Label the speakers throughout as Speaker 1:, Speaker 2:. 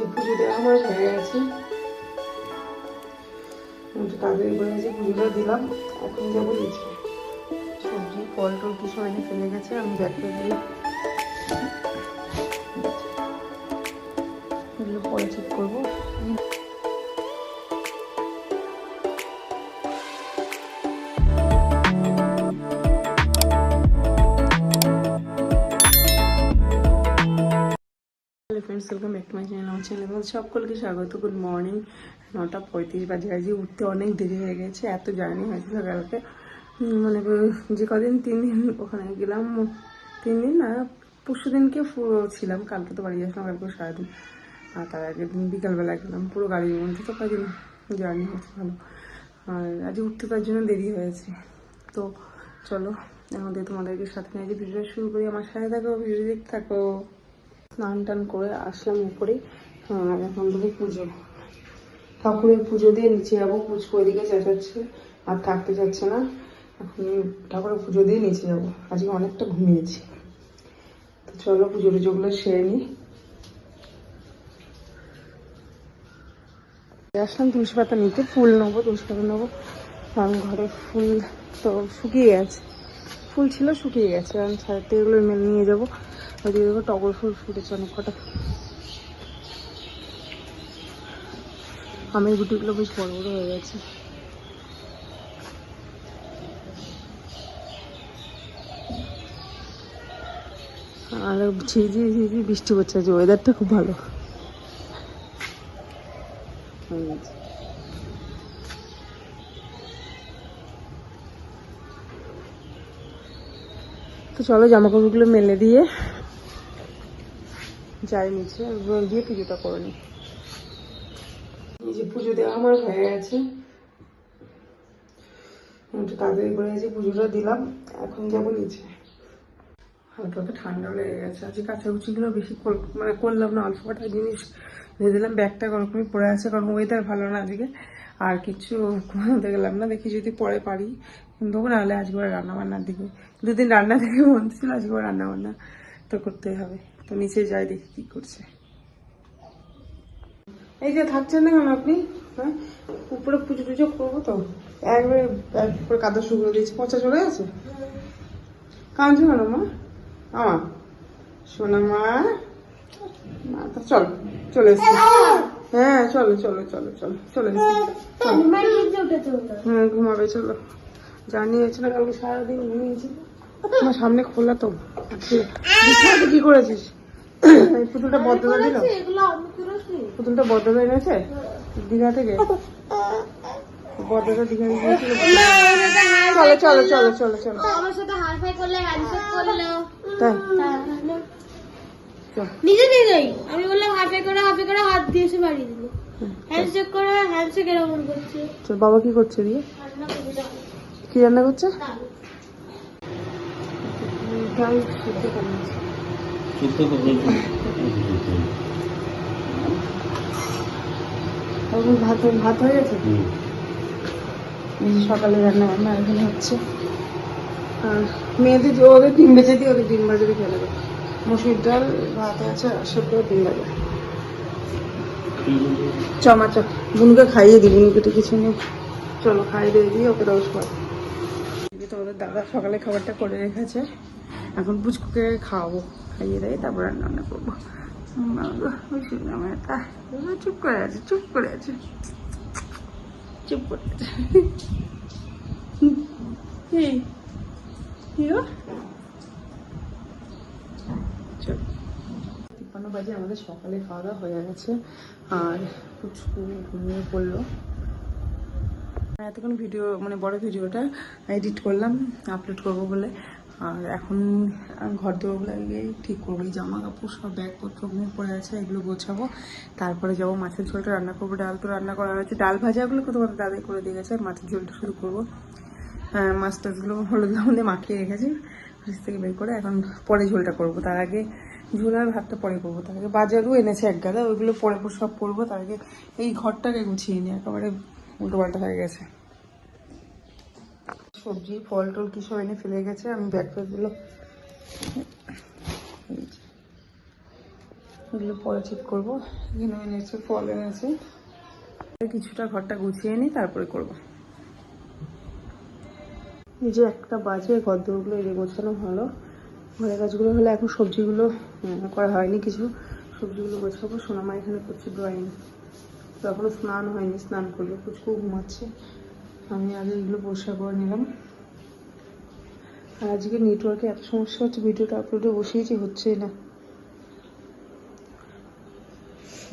Speaker 1: যে পুজো দেওয়া আমার হয়ে গেছে, তাড়াতাড়ি করে যে পুজোটা দিলাম। এখন যাবো নিচে, সবজি ফল টল কিছু এনে ফেলে গেছে, আমি ব্যাগটা দিয়ে এগুলো পরে চেক করবো। Friends, welcome back to my channel. আমার চ্যানেল সকলকে স্বাগত। Good morning. 9:35 বাজে। আজকে উঠতে অনেক দেরি হয়ে গেছে, এত জার্নি হয়েছিল কালকে। মানে যে কদিন 3 দিন ওখানে গেলাম, 3 দিন না, পরশু দিনকে ছিলাম, কালকে তো বাড়ি আসলাম, কালকে সারাদিন। আর তার আগের দিন বিকালবেলা গেলাম, পুরো গাড়ির মধ্যে। তো কদিন জার্নি হয়েছে ভালো, আর আজকে উঠতে তার জন্য দেরি হয়েছে। তো চলো আমাদের তোমাদেরকে সাথে নিয়ে ভিডিও শুরু করি। আমার সাথে থাকো, ভিডিও দেখতে থাকো। স্নান টান করে আসলাম উপরে, আর এখন থেকে পুজো, ঠাকুরের পুজো দিয়ে নিচে যাবো। পুচকো ওইদিকে চেঁচাচ্ছে আর থাকতে চাচ্ছে না, এখন ঠাকুরের পুজো দিয়ে নিচে যাবো। আজকে অনেকটা ঘুমিয়েছি, তো চলো পুজো টুজোগুলো সেরে নিই। আসলাম তুলসী পাতা নিতে, ফুল নেবো, তুলসী পাতা নেবো। কারণ ঘরে ফুল তো শুকিয়ে গেছে, ফুল ছিল শুকিয়ে গেছে, কারণ ছাড়তে এগুলো মেলে নিয়ে যাবো। ওইদিকে দেখো টগর ফুল ফুটেছে অনেক কটা। আমের গুটিগুলো বেশ বড় বড় হয়ে গেছে। আর ঝিঝি ঝিঝি বৃষ্টি পড়ছে, যে ওয়েদারটা খুব ভালো। তো চলো জামা কাপড়গুলো মেলে দিয়ে যাই নিচে, দিয়ে পুজোটা করে নি। এই যে পুজো দেওয়া আমার হয়ে গেছে, একটু তাড়াতাড়ি করে যে পুজোটা দিলাম। এখন যাবো নিচে। হালকা হালকা ঠান্ডা লেগে গেছে, আজকে কাচাকুচিগুলো বেশি মানে করলাম না, অল্প কটা জিনিস ভেজে দিলাম। ব্যাগটা ওরকমই পড়ে আছে, কারণ ওয়েদার ভালো না আজকে। আর কিছু ঘুমাতে গেলাম না, দেখি যদি পরে পারি কিন্তু নাহলে আজকে রান্না বান্নার দিকে, দুদিন রান্না থেকে মন ছিল, আজকে রান্না বান্না তো করতেই হবে। তো নিচে যাই, দেখি কি করছে। এই যে থাকছেন না কেন আপনি? হ্যাঁ, উপরে পুজো টুজো করবো তো, একবারে উপরে কাদা শুকনো দিয়েছি, পচা চলে গেছে। কাঁদছো কেন মা? আমার শোনা মা, চলো চলে এসছি। হ্যাঁ চলো চলো চলো চলো চলে এসছি। হ্যাঁ ঘুমাবে, চলো। জার্নি হয়েছে না কালকে সারাদিন, ঘুমিয়েছি। আমার সামনে খোলা তো। কি করেছিস? এই পুতুলটা বদলা দিল, পুতুলটা বদলা এনেছে দীঘা থেকে। বদলা দীঘা গিয়েছিল। চলো চলো চলো চলো চলো।
Speaker 2: আমার সাথে হাইফাই করলে, হ্যান্ডশেক করলো।
Speaker 1: তাই
Speaker 2: নিজে নিজেই আমি বললাম হাইফাই করে, হাফে করে হাত দিয়ে এসে বাড়ি দিল। হ্যান্ডশেক করে, হ্যান্ডশেক এরকম করছে।
Speaker 1: তোর বাবা কি করছে দিয়ে? কি রান্না করছে? ডাল সিদ্ধ বানিয়েছে। ভাত ভাত হয়ে গেছে। সকালে রান্না বান্না এখানে হচ্ছে। আর মেয়েদের ওদের 3 বেজে দিয়ে, ওদের 3 বাজে খেয়ে নেবে। মসুর ডাল ভাত আছে, আর সব 3 বাজে। চমাচা বুনুকে খাইয়ে দিই, বুনুকে তো কিছু নেই। চলো খাইয়ে দিয়ে দিই ওকে, 10 বার। তোমাদের দাদা সকালে খাবারটা করে রেখেছে, এখন পুচকুকে খাওয়াবো, খাইয়ে দেয় তারপর রান্না বান্না করবো। চুপ করে আছে, চুপ করে আছে, চুপ করে আছে। চলো 53 বাজে, আমাদের সকালে খাওয়া দাওয়া হয়ে গেছে। আর পুচকু ঘুমিয়ে পড়লো। এতক্ষণ ভিডিও মানে বড় ভিডিওটা এডিট করলাম, আপলোড করবো বলে। আর এখন ঘর দোরগুলো ঠিক করবো, এই জামা কাপড় সব ব্যাগপত্র পড়ে আছে, এগুলো গোছাবো। তারপরে যাবো, মাছের ঝোলটা রান্না করবো। ডাল তো রান্না করা হয়েছে, ডাল ভাজাগুলো তোমাদের দাদাই করে দিয়ে গেছে, আর মাছের ঝোলটা শুরু করবো। মাছ টাছগুলো হলুদ লবণ দিয়ে মাখিয়ে রেখেছি ফ্রিজ থেকে বের করে, এখন পরে ঝোলটা করবো। তার আগে ঝোল আর ভাতটা পরে করবো। তার আগে বাজারও এনেছে এক গাদা, ওইগুলো পরে সব করবো। তার আগে এই ঘরটাকে গুছিয়ে নিই, একেবারে উল্টো পাল্টা হয়ে গেছে। সবজি ফল টল কিছু এনে ফেলে গেছে, আমি ব্যাগ ফ্যাগগুলো এগুলো পরে ঠিক করবো। এখানে এনেছে ফল এনেছে, কিছুটা ঘরটা গুছিয়ে নিই তারপরে করবো। এই যে একটা বাজে, গদ্দরগুলো এই যে গোছানো হলো, ঘরের কাজগুলো হলে এখন সবজিগুলো করা হয়নি, কিছু সবজিগুলো গোছাবো। সোনামা এখানে করছে ড্রয়িং, এখনো স্নান হয়নি, স্নান করবে, পুচকু ঘুমাচ্ছে। আমি আগে এগুলো পরিষ্কার করে নিলাম। আর আজকে নেটওয়ার্কে এত সমস্যা হচ্ছে, ভিডিওটা আপলোডে বসিয়েছি, হচ্ছেই না।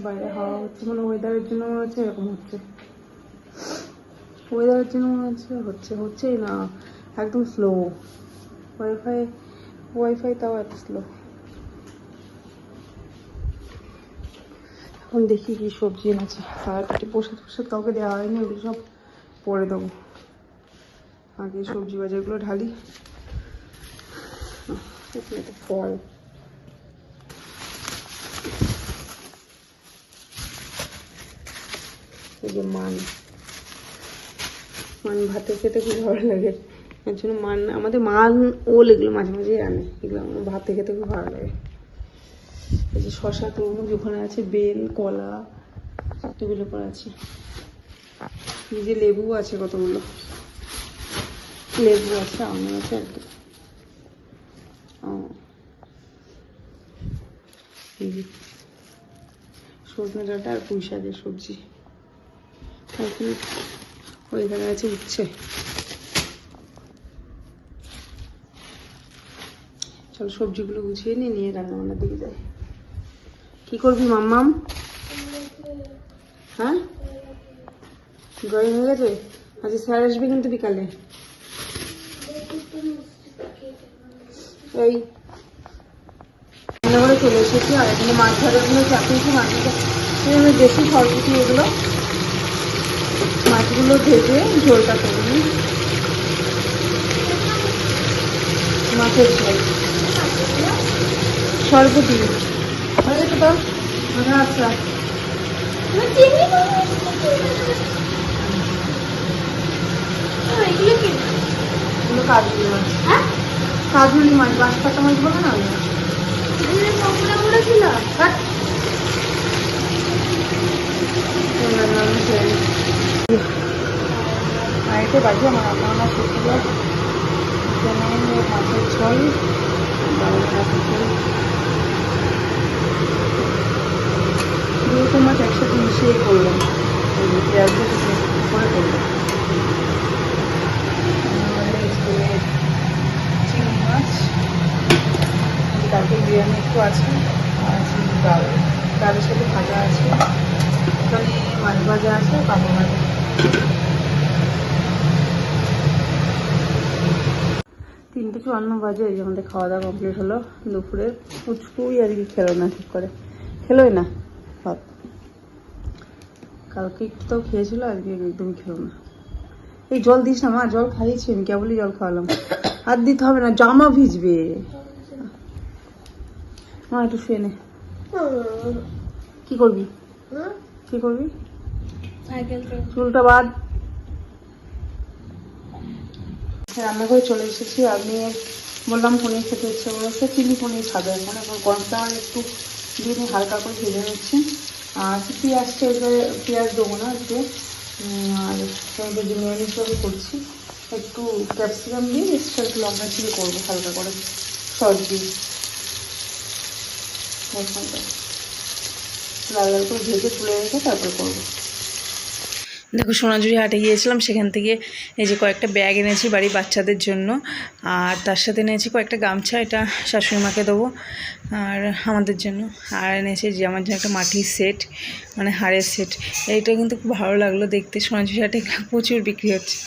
Speaker 1: বাইরে হাওয়া হচ্ছে, মানে ওয়েদারের জন্য মনে হচ্ছে এরকম হচ্ছে, ওয়েদারের জন্য মনে হচ্ছে হচ্ছেই না, একদম স্লো। ওয়াইফাই তাও এত স্লো। এখন দেখি কি সবজি এনেছে। আর প্রসাদ কাউকে দেওয়া হয়নি, ওগুলো সব পরে দেবো। আগে সবজি বাজারগুলো ঢালি। ফল, এই যে মান ভাতে খেতে খুব ভালো লাগে, এর জন্য আমাদের মান ওল এগুলো মাঝে মাঝে আনে, এগুলো আমার ভাতে খেতে খুব ভালো লাগে। এই যে শশা, তরমুজ ওখানে আছে, বেল, কলা টেবিলে পরে আছে। এই যে লেবু আছে, কতগুলো লেবু আছে, আম আছে আর কি। সজনে ডাঁটা আর পুঁই শাকের সবজি। এখন ওইখানে আছে উচ্ছে। চলো সবজিগুলো গুছিয়ে নিয়ে রান্নাবান্নার দিকে যাই। কি করবি মাম্মাম? হ্যাঁ, ড্রয়িং হয়ে গেছে। আচ্ছা স্যার আসবে কিন্তু বিকালে। এই রান্নাঘরে চলে এসেছি, আর এখানে মাছ ধরার জন্য চাপিয়েছি। মাছগুলো বেশি সরপুটি, এগুলো মাছগুলো ভেজে ঝোলটা করে নিই। মাছের ঝোল সরপুটি তো। আচ্ছা এগুলো কাজুলি মাছ, কাজুলি মাছ, বাঁশপাতা মাছ বলে না। বাড়িতে বাজে আমার রান্না করছিল, মাছের ঝোল, মাছের ঝোল, দুটো মাছ একসাথে মিশিয়ে করলাম, পেঁয়াজ করে করলাম। চিংড়ি মাছ, তারপর বিরিয়ানি একটু আছে, আর ডালের সাথে ভাজা আছে, এখানে মাছ ভাজা আছে, পাপড় ভাজা। তিনটে 54 বাজে, এই যে আমাদের খাওয়া দাওয়া কমপ্লিট হলো দুপুরের। পুচকুই আর কি খেলো না, ঠিক করে খেলোই না ভাত। কালকে একটুটাও খেয়েছিল, আজকে একদমই খেলো না। এই জল দিস না মা, জল খাইয়েছি আমি, কেবলই জল খাওয়ালাম। হাত দিতে হবে না, জামা ভিজবে। মা একটু শুয়ে নে। কি করবি, কি করবি? চুলটা বাদ। রান্নাঘরে চলে এসেছি। আমি বললাম পনির খেতে ইচ্ছে করেছে, চিলি পনির খাবে এখন। এখন গরমটা একটু দিয়ে হালকা করে ভেজে নিচ্ছি। আর পেঁয়াজটা এবারে পেঁয়াজ দেবো না আজকে, আর ভেজে মেয়োনিজ করছি। একটু ক্যাপসিকাম দিয়ে এক্সট্রা একটু লঙ্কা চিলি করবো হালকা করে সস দিয়ে। লাল লাল করে ভেজে তুলে রেখে তারপরে করবো। দেখো সোনাঝুরি হাটে গিয়েছিলাম, সেখান থেকে এই যে কয়েকটা ব্যাগ এনেছি বাড়ির বাচ্চাদের জন্য, আর তার সাথে এনেছি কয়েকটা গামছা, এটা শাশুড়ি মাকে দেবো আর আমাদের জন্য। আর এনেছি যে আমার জন্য একটা মাটির সেট, মানে হাড়ের সেট। এইটা কিন্তু খুব ভালো লাগলো দেখতে। সোনাঝুরি হাটে প্রচুর বিক্রি হচ্ছে,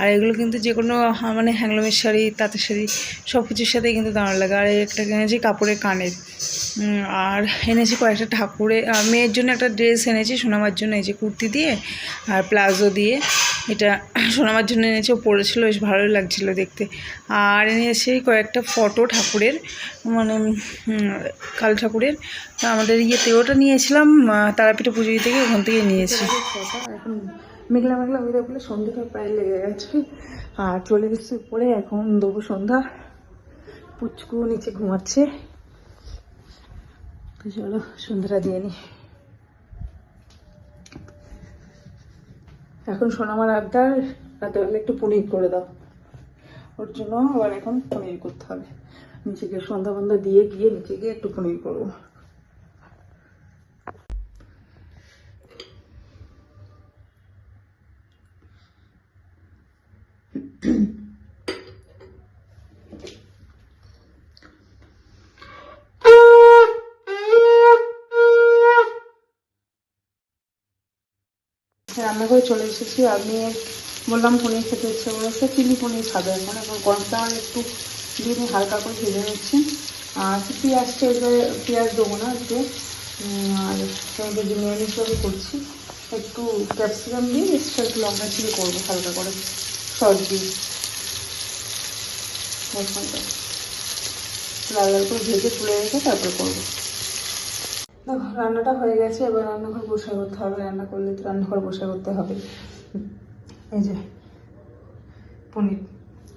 Speaker 1: আর এগুলো কিন্তু যে কোনো মানে হ্যান্ডলুমের শাড়ি, তাঁতের শাড়ি সব কিছুর সাথেই কিন্তু দারুণ লাগে। আর একটা এনেছি কাপড়ের কানের। আর এনেছি কয়েকটা ঠাকুরের, মেয়ের জন্য একটা ড্রেস এনেছি, সোনামার জন্য এই যে কুর্তি দিয়ে আর প্লাজো দিয়ে, এটা সোনামার জন্য এনেছি, ও পরেছিল, বেশ ভালোই লাগছিলো দেখতে। আর এনেছি কয়েকটা ফটো ঠাকুরের, মানে কাল ঠাকুরের। আমাদের ওটা নিয়েছিলাম তারাপীঠে পুজো থেকে, ওখান থেকে নিয়েছি। এখন মেঘলা মেঘলা হয়ে বলে সন্ধ্যাটা প্রায় লেগে গেছে, আর চলে এসেছি উপরে, এখন দেবো সন্ধ্যা। পুচকু নিচে ঘুমাচ্ছে। তো চলো সন্ধ্যাটা দিয়ে নি। এখন সোনামার আবদার রাতেবেলা একটু পনির করে দাও, ওর জন্য আবার এখন পনির করতে হবে। নিচে গিয়ে সন্ধ্যা বন্ধা দিয়ে গিয়ে নিচে গিয়ে একটু পনির করবো। রান্নাঘরে চলে এসেছি। আমি বললাম পনির খেতে ইচ্ছে করেছে, চিলি পনির খাবে এখন। এখন গরমটা আমার একটু দিয়ে নিয়ে হালকা করে ভেজে নিচ্ছি। আর পেঁয়াজটা এবার পেঁয়াজ দেবো না একটু, আর ভেজে নিয়ে হিসেবে করছি। একটু ক্যাপসিকাম দিয়ে এক্সট্রা একটু লঙ্কা চিলি করবো হালকা করে সস দিয়ে। লাল লাল করে ভেজে তুলে রেখে তারপরে করবো। রান্নাটা হয়ে গেছে, এবার রান্নাঘর বসে করতে হবে। রান্না করলে তো রান্নাঘর বসে করতে হবে। এই যে পনির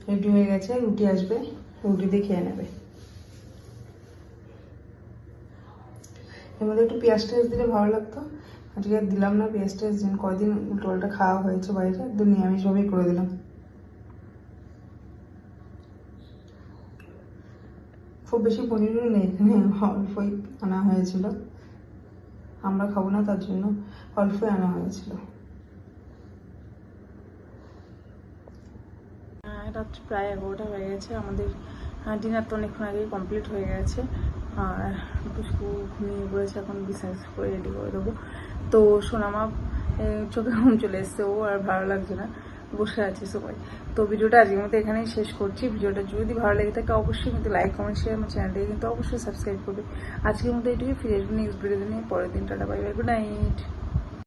Speaker 1: রেডি হয়ে গেছে, রুটি আসবে, রুটি দিয়ে খেয়ে নেবে। এর মধ্যে একটু পেঁয়াজ টেস্ট দিলে ভালো লাগতো, আজকে আর দিলাম না পেঁয়াজ টেস্ট। কদিন উল্টোপাল্টা খাওয়া হয়েছে বাইরে, একদম নিরামিষভাবেই করে দিলাম। খুব বেশি পনিরও নেই এখানে, অল্পই আনা হয়েছিল। আমরা খাবো না তার জন্য অল্পই আনা হয়েছিল। রাত প্রায় 11টা হয়ে গেছে। আমাদের ডিনার তো অনেকক্ষণ আগেই কমপ্লিট হয়ে গেছে। আর পুষ্পু ঘুমিয়ে পড়েছে, এখন বিছানা করে রেডি করে দেবো। তো সোনামা চোখে ঘুম চলে এসছে, ও আর ভালো লাগছে না, বসে আছে সবাই। তো ভিডিওটা আজকের মতো এখানেই শেষ করছি। ভিডিওটা যদি ভালো লেগে থাকে অবশ্যই কিন্তু লাইক কমেন্ট শেয়ার, আমার চ্যানেলটাকে কিন্তু অবশ্যই সাবস্ক্রাইব করবে। আজকের মতো এটুকু, ফিরে আসবো নেক্সট ভিডিও নিয়ে পরের দিন। Tata, bye bye, good night.